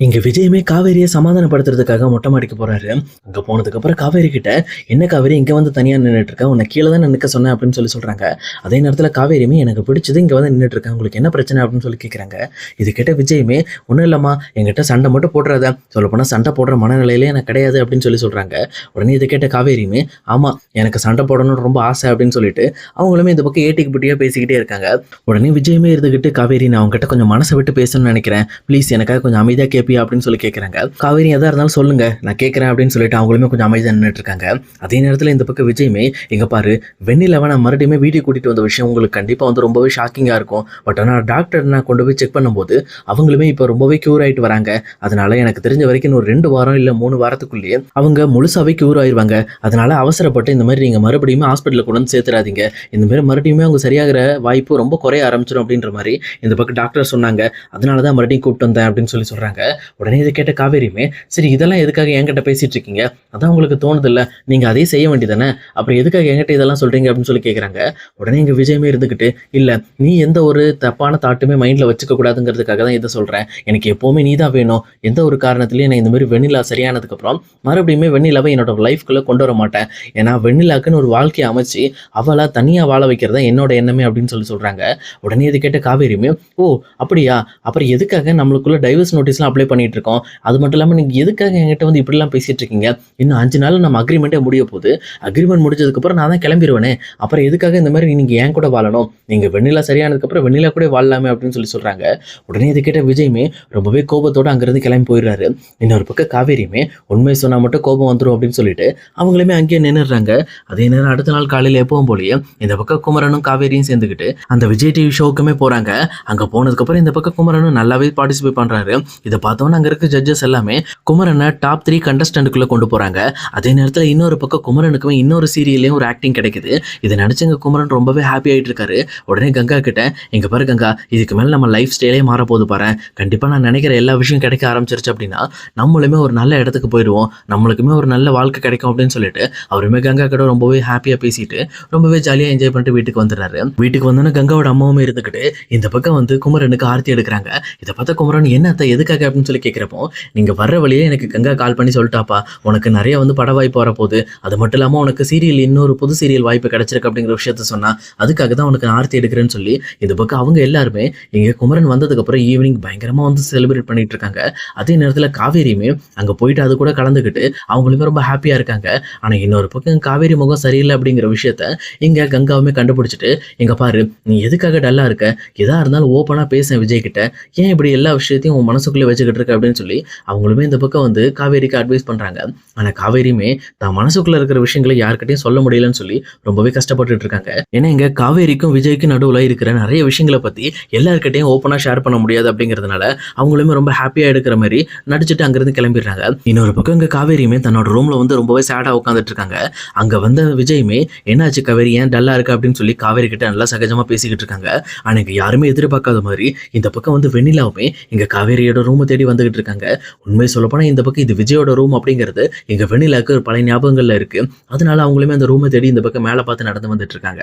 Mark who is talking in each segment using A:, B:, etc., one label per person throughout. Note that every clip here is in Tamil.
A: இங்க விஜயுமே காவேரியை சமாதானப்படுத்துறதுக்காக மொட்டை மாடிக்கு போறாரு. அங்க போனதுக்கு அப்புறம் காவேரி கிட்ட, என்ன காவேரி இங்க வந்து தனியா நின்றுட்டு இருக்க, உன்னை கீழே தான் நிற்க சொன்னேன் அப்படின்னு சொல்றாங்க. அதே நேரத்தில் காவேரியுமே எனக்கு பிடிச்சது இங்க வந்து நின்றுட்டு இருக்கேன், உங்களுக்கு என்ன பிரச்சனை அப்படின்னு கேட்குறாங்க. இது கேட்ட விஜயுமே, ஒன்றும் இல்லம்மா, என்கிட்ட சண்டை மட்டும் போடுறத, சொல்லப்போனால் சண்டை போடுற மனநிலையிலே எனக்கு கிடையாது அப்படின்னு சொல்றாங்க. உடனே இதை கேட்ட காவேரியுமே, ஆமா எனக்கு சண்டை போடணும்னு ரொம்ப ஆசை அப்படின்னு சொல்லிட்டு அவங்களுமே இந்த பக்கம் ஏட்டிக்கு பிட்டியா பேசிக்கிட்டே இருக்காங்க. உடனே விஜயுமே இருந்துகிட்டு, காவேரி நான் அவங்ககிட்ட கொஞ்சம் மனசை விட்டு பேசணும்னு நினைக்கிறேன், ப்ளீஸ் எனக்காக கொஞ்சம் அமைதியாக கேட்பியா அப்படின்னு கேட்குறாங்க. காவேரி எதா இருந்தாலும் சொல்லுங்க, நான் கேட்குறேன் அப்படின்னு சொல்லிட்டு அவங்களுமே கொஞ்சம் அமைதியாக நின்றுட்டு இருக்காங்க. அதே நேரத்தில் இந்த பக்கம் விஜயுமே, இங்க பாரு வெண்ணிலாவை நான் மறுபடியும் வீட்டுக்கு கூட்டிட்டு வந்த விஷயம் உங்களுக்கு கண்டிப்பாக வந்து ரொம்பவே ஷாக்கிங்காக இருக்கும். பட் ஆனால் டாக்டர் நான் கொண்டு போய் செக் பண்ணும்போது அவங்களுமே இப்போ ரொம்பவே க்யூர் ஆகிட்டு வராங்க. அதனால எனக்கு தெரிஞ்ச வரைக்கும் ஒரு 2 வாரம் இல்லை 3 வாரத்துக்குள்ளேயே அவங்க முழுசாவே க்யூர் ஆயிடுவாங்க. அதனால அவசரப்பட்டு இந்த மாதிரி நீங்கள் மறுபடியும் ஹாஸ்பிட்டலில் கொண்டு வந்து சேர்த்துறாதீங்க. இந்த மாதிரி மறுபடியுமே அவங்க சரியாகிற வாய்ப்பு ரொம்ப குறைய ஆரம்பிச்சிடும் அப்படின்ற மாதிரி இந்த பக்கம் டாக்டர் சொன்னாங்க. அதனால தான் மறுபடியும் கூப்பிட்டு வந்தேன் அப்படின்னு சொல்றாங்க. உடனே இதை கேட்ட காவேரியுமே, சரி இதெல்லாம் எதுக்காக என்கிட்ட பேசிட்டு இருக்கீங்க, அதான் உங்களுக்கு தோணுது இல்ல, நீங்க அதே செய்ய வேண்டியதானே, அப்புறம் எதுக்காக என்கிட்ட இதெல்லாம் சொல்றீங்க அப்படின்னு கேட்குறாங்க. உடனே இங்க விஜயமே இருந்துகிட்டு, இல்ல நீ எந்த ஒரு தப்பான தாட்டுமே மைண்ட்ல வச்சுக்க கூடாதுங்கிறதுக்காக தான் இதை சொல்றேன், எனக்கு எப்பவுமே நீ தான் வேணும், எந்த ஒரு காரணத்திலையும் நான் இந்த மாதிரி வெண்ணிலா சரியானதுக்கு அப்புறம் மறுபடியுமே வெண்ணிலாவை என்னோட லைஃப்குள்ள கொண்டு வர மாட்டேன், ஏன்னா வெண்ணிலாக்குன்னு ஒரு வாழ்க்கையை அமைச்சு அவளை தனியா வாழ வைக்கிறதா என்னோட எண்ணமே அப்படின்னு சொல்றாங்க. உடனே இது கேட்ட காவேரியுமே, ஓ அப்படியா, அப்புறம் எதுக்காக நம்மளுக்குள்ள டைவர்ஸ் நோட்டீஸ்லாம் அப்ளை பண்ணிட்டு இருக்கோம், அது மட்டும் இல்லாமல் நீங்கள் எதுக்காக என்கிட்ட வந்து இப்படிலாம் பேசிட்டு இருக்கீங்க, இன்னும் 5 நாள் நம்ம அக்ரிமெண்ட்டே முடிய போகுது, அக்ரிமெண்ட் முடிஞ்சதுக்கப்புறம் நான் தான் கிளம்பிடுவேனே, அப்புறம் எதுக்காக இந்த மாதிரி நீங்கள் ஏன் கூட வாழணும், நீங்கள் வெண்ணிலா சரியானதுக்கப்புறம் வெண்ணிலா கூட வாழலாமே அப்படின்னு சொல்கிறாங்க. உடனே இது கேட்ட விஜயுமே ரொம்பவே கோபத்தோடு அங்கேருந்து கிளம்பி போயிடுறாரு. இன்னொரு பக்கம் காவேரியுமே, உண்மை சொன்னால் மட்டும் கோபம் வந்துடும் அப்படின்னு சொல்லிட்டு அவங்களுமே அங்கேயே நின்றுடுறாங்க. அதே நேரம் அடுத்த நாள் காலையில் எப்பவும் போலயே இந்த பக்கம் குமரனும் காவேரியும் சேர்ந்துக்கிட்டு அந்த விஜய் டிவி ஷோவுக்குமே போகிறாங்க. அங்கே போனதுக்கப்புறம் இந்த பக்கம் குமரனும் நல்லாவே பார்ட்டிசிபேட் பண்ணுறாரு. இதை பார்த்தோன்னா அங்கே இருக்க ஜட்ஜஸ் எல்லாமே குமரனை டாப் 3 கண்டஸ்டன்ட்டுக்குள்ளே கொண்டு போகிறாங்க. அதே நேரத்தில் இன்னொரு பக்கம் குமரனுக்குமே இன்னொரு சீரியல்லையும் ஒரு ஆக்டிங் கிடைக்குது. இதை நினச்சிங்க குமரன் ரொம்பவே ஹாப்பி ஆகிட்டு இருக்காரு. உடனே கங்கா கிட்ட, எங்க பாரு கங்கா, இதுக்கு மேலே நம்ம லைஃப் ஸ்டைலே மாறப்போது பாரு, கண்டிப்பாக நான் நினைக்கிற எல்லா விஷயம் கிடைக்க ஆரம்பிச்சிருச்சு அப்படின்னா நம்மளுமே ஒரு நல்ல இடத்துக்கு போயிடுவோம், நம்மளுக்குமே ஒரு நல்ல வாழ்க்கை கிடைக்கும் அப்படின்னு சொல்லிட்டு அவருமே கங்கா கிட்ட ரொம்பவே ஹாப்பியாக பேசிட்டு ரொம்பவே ஜாலியாக என்ஜாய் பண்ணிட்டு வீட்டுக்கு வந்துடுறாரு. வீட்டுக்கு வந்தோன்னா கங்காவோட அம்மாவுமே இருந்துக்கிட்டு இந்த பக்கம் வந்து குமரனுக்கு ஆர்த்தி எடுக்கிறாங்க. இதை பார்த்தா குமரன், என்னத்த எதுக்காக அப்படின்னு கேட்குறப்போ, நீங்கள் வர்ற வழியே எனக்கு கங்கா கால் பண்ணி சொல்லிட்டாப்பா, உனக்கு நிறைய வந்து பட வாய்ப்பு வரப்போகுது, அது மட்டும் இல்லாமல் உனக்கு சீரியல் இன்னொரு புது சீரியல் வாய்ப்பு கிடைச்சிருக்கு அப்படிங்கிற விஷயத்த சொன்னா, அதுக்காக தான் உனக்கு ஆர்த்தி எடுக்கிறேன்னு சொல்லி இந்த பக்கம் அவங்க எல்லாருமே இங்கே குமரன் வந்ததுக்கப்புறம் ஈவினிங் பயங்கரமாக வந்து செலிப்ரேட் பண்ணிட்டு இருக்காங்க. அதே நேரத்தில் காவேரியுமே அங்கே போயிட்டு அது கூட கலந்துக்கிட்டு அவங்களுமே ரொம்ப ஹாப்பியாக இருக்காங்க. ஆனால் இன்னொரு பக்கம் காவேரி முகம் சரியில்லை அப்படிங்கிற விஷயத்த இங்கே கங்காவுமே கண்டுபிடிச்சிட்டு, எங்க பாரு நீ எதுக்காக டல்லாக இருக்க, எதாக இருந்தாலும் ஓப்பனாக பேச விஜய் கிட்ட, ஏன் இப்படி எல்லா விஷயத்தையும் உன் மனசுக்குள்ளே வச்சுக்கிட்டு இருக்க அப்படின்னு சொல்லி அவங்களுமே இந்த பக்கம் வந்து காவேரிக்கு அட்வைஸ் பண்ணுறாங்க. ஆனால் காவேரியுமே தான் மனசுக்குள்ளே இருக்கிற விஷயங்களை யாருக்கிட்டையும் சொல்ல முடியலன்னு சொல்லி ரொம்பவே கஷ்டப்பட்டுட்டு இருக்காங்க. ஏன்னா இங்கே காவேரிக்கும் விஜய்க்கும் நடுவில் இருக்கிற நிறைய விஷயங்களை பற்றி எல்லாருக்கிட்டையும் ஓப்பனாக ஷேர் பண்ண முடியாது அப்படிங்கிறதுனால அவங்களுமே ரொம்ப ஹாப்பியாக எடுக்கிற மாதிரி நடிச்சுட்டு அங்கேருந்து கிளம்பிடுறாங்க. இன்னொரு பக்கம் இங்கே காவேரியுமே தன்னோட ரூமில் வந்து ரொம்பவே சேடாக உட்காந்துட்டு இருக்காங்க. அங்கே வந்த விஜயுமே, என்னாச்சு காவேரி ஏன் டல்லாக இருக்கு அப்படின்னு சொல்லி காவேரி கிட்ட நல்லா சகஜமாக பேசிக்கிட்டு இருக்காங்க. ஆனால் யாருமே எதிர்பார்க்காத மாதிரி இந்த பக்கம் வந்து வெண்ணிலாவுமே இங்கே காவேரியோட ரூமை தேடி வந்துகிட்டு இருக்காங்க. உண்மை சொல்லப்போனால் இந்த பக்கம் இது விஜயோட ரூம் அப்படிங்கிறது எங்க வெண்ணிலாவுக்கு ஒரு பழைய ஞாபகங்கள்ல இருக்கு. அதனால அவங்களுமே அந்த ரூமை தேடி இந்த பக்கம் மேலே பார்த்து நடந்து வந்துட்டு இருக்காங்க.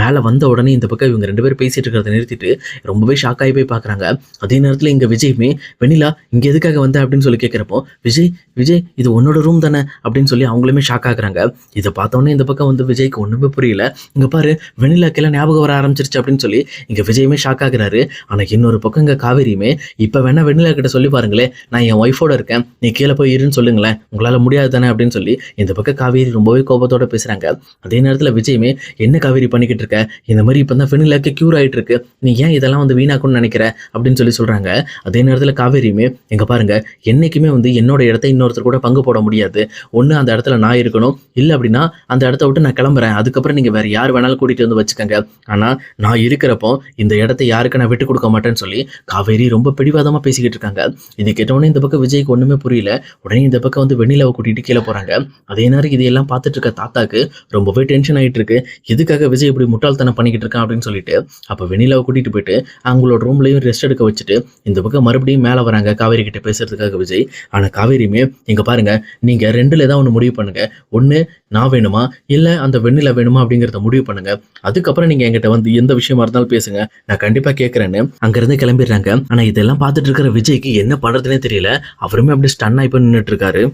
A: மேலே வந்த உடனே இந்த பக்கம் இவங்க 2 பேரும் பேசிட்டு இருக்கிறத நிறுத்திட்டு ரொம்பவே ஷாக் ஆகி போய் பார்க்குறாங்க. அதே நேரத்தில் இங்கே விஜயுமே, வெண்ணிலா இங்கே எதுக்காக வந்த அப்படின்னு கேட்குறப்போ, விஜய் விஜய் இது உன்னோட ரூம் தானே அப்படின்னு சொல்லி அவங்களுமே ஷாக் ஆகுறாங்க. இதை பார்த்தோன்னே இந்த பக்கம் வந்து விஜய்க்கு ஒன்றுமே புரியல. இங்கே பாரு வெண்ணிலாக்கெல்லாம் ஞாபகம் வர ஆரம்பிச்சிருச்சு அப்படின்னு சொல்லி இங்கே விஜயுமே ஷாக் ஆகுறாரு. ஆனால் இன்னொரு பக்கம் இங்கே காவேரியுமே, இப்போ வேணா வெண்ணிலா கிட்ட சொல்லி பாருங்களேன், நான் என் ஒய்ஃபோட இருக்கேன், நீ கீழே போய் இருன்னு சொல்லுங்களேன், உங்களால் முடியாது தானே அப்படின்னு சொல்லி இந்த பக்கம் காவேரி ரொம்பவே கோபத்தோட பேசுகிறாங்க. அதே நேரத்தில் விஜயுமே, என்ன காவேரி பண்ணிக்கிட்டு இருக்க, இந்த மாதிரி இப்போ தான் வெண்ணிலாக்கு க்யூர் ஆகிட்டு இருக்கு, நீ ஏன் இதெல்லாம் வந்து வீணாக்குன்னு நினைக்கிற அப்படின்னு சொல்கிறாங்க. அதே நேரத்தில் காவேரியுமே, எங்க பாருங்க என்னைக்குமே வந்து என்னோட இடத்த இன்னொருத்தர் கூட பங்கு போட முடியாது, ஒன்று அந்த இடத்துல நான் இருக்கணும், இல்லை அப்படின்னா அந்த இடத்த விட்டு நான் கிளம்புறேன், அதுக்கப்புறம் நீங்கள் வேறு யார் வேணாலும் கூட்டிகிட்டு வந்து வச்சுக்கோங்க, ஆனால் நான் இருக்கிறப்போ இந்த இடத்த யாருக்கு நான் விட்டு கொடுக்க மாட்டேன்னு சொல்லி காவேரி ரொம்ப பிடிவாதமாக பேசிக்கிட்டு இருக்காங்க. இது கேட்டோடனே இந்த பக்கம் விஜய்க்கு ஒன்றுமே புரியல. உடனே இந்த பக்கம் வந்து வெண்ணிலாவை கூட்டிகிட்டு கீழே போகிறாங்க. அதே நேரம் இதையெல்லாம் பார்த்துட்டு இருக்க தாத்தாக்கு ரொம்பவே டென்ஷன் ஆகிட்டு இருக்கு. எதுக்காக விஜய் இப்படி முட்டாள்தனம் பண்ணிக்கிட்டு இருக்கான் அப்படின்னு சொல்லிட்டு அப்போ வெண்ணிலாவை கூட்டிகிட்டு போயிட்டு அவங்களோட ரூம்லையும் ரெஸ்ட் எடுக்க வச்சுட்டு இந்த பக்கம் மறுபடியும் மேலே வராங்க காவேரி கிட்ட பேசுறதுக்காக விஜய். ஆனால் காவேரியுமே, இங்கே பாருங்க நீங்கள் 2ல் ஏதாவது ஒன்று முடிவு பண்ணுங்க, ஒன்று நான் வேணுமா இல்லை அந்த வெண்ணிலா வேணுமா அப்படிங்கிறத முடிவு பண்ணுங்க, அதுக்கப்புறம் நீங்கள் என்கிட்ட வந்து எந்த விஷயமா இருந்தாலும் பேசுங்க, நான் கண்டிப்பாக கேட்குறேன்னு அங்கேருந்து கிளம்பிடுறாங்க. ஆனால் இதெல்லாம் பார்த்துட்டு இருக்கிற விஜய்க்கு என்ன என்ன பண்றதுனே தெரியல. அவருமே அப்படியே ஸ்டன் ஆகி போய் நின்னுட்டு இருக்காரு.